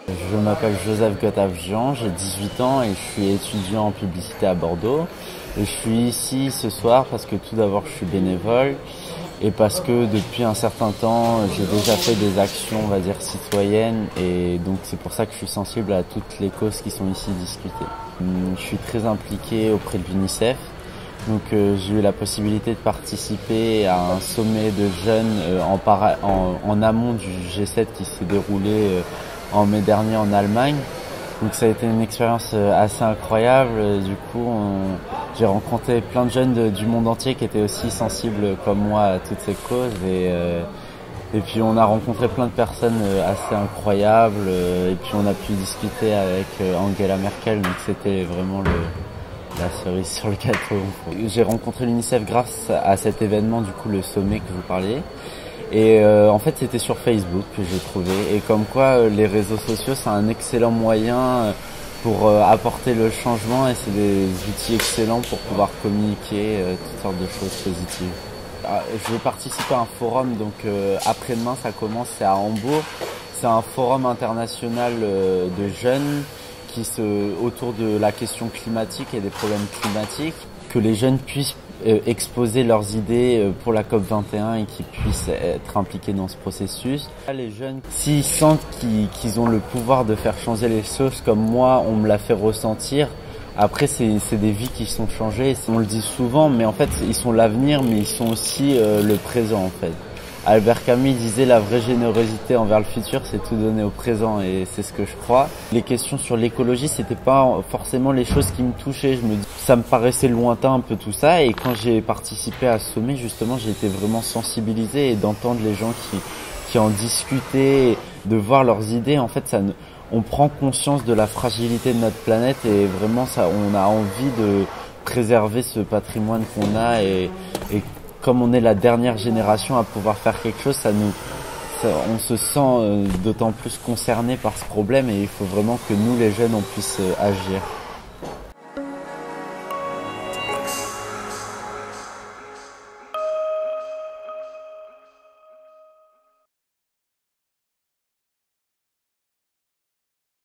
Je m'appelle Joseph Gottavjian, j'ai 18 ans et je suis étudiant en publicité à Bordeaux. Et je suis ici ce soir parce que tout d'abord je suis bénévole et parce que depuis un certain temps j'ai déjà fait des actions, on va dire, citoyennes, et donc c'est pour ça que je suis sensible à toutes les causes qui sont ici discutées. Je suis très impliqué auprès de l'UNICEF. Donc j'ai eu la possibilité de participer à un sommet de jeunes en amont du G7 qui s'est déroulé en mai dernier en Allemagne. Donc ça a été une expérience assez incroyable. Du coup, j'ai rencontré plein de jeunes du monde entier qui étaient aussi sensibles comme moi à toutes ces causes. Et puis on a rencontré plein de personnes assez incroyables. Et puis on a pu discuter avec Angela Merkel. Donc c'était vraiment la cerise sur le gâteau. J'ai rencontré l'UNICEF grâce à cet événement, du coup le sommet que vous parliez. Et en fait c'était sur Facebook que j'ai trouvé. Et comme quoi les réseaux sociaux c'est un excellent moyen pour apporter le changement, et c'est des outils excellents pour pouvoir communiquer toutes sortes de choses positives. Je vais participer à un forum, donc après-demain ça commence, c'est à Hambourg. C'est un forum international de jeunes autour de la question climatique et des problèmes climatiques, que les jeunes puissent exposer leurs idées pour la COP21 et qu'ils puissent être impliqués dans ce processus. Les jeunes, s'ils sentent qu'ils ont le pouvoir de faire changer les choses, comme moi on me l'a fait ressentir, après c'est des vies qui sont changées, on le dit souvent, mais en fait ils sont l'avenir, mais ils sont aussi le présent en fait. Albert Camus disait la vraie générosité envers le futur, c'est tout donner au présent, et c'est ce que je crois. Les questions sur l'écologie, c'était pas forcément les choses qui me touchaient. Ça me paraissait lointain un peu tout ça, et quand j'ai participé à ce sommet, justement, j'ai été vraiment sensibilisé, et d'entendre les gens qui en discutaient, de voir leurs idées, en fait, on prend conscience de la fragilité de notre planète, et vraiment, on a envie de préserver ce patrimoine qu'on a, et comme on est la dernière génération à pouvoir faire quelque chose, on se sent d'autant plus concerné par ce problème, et il faut vraiment que nous les jeunes on puisse agir.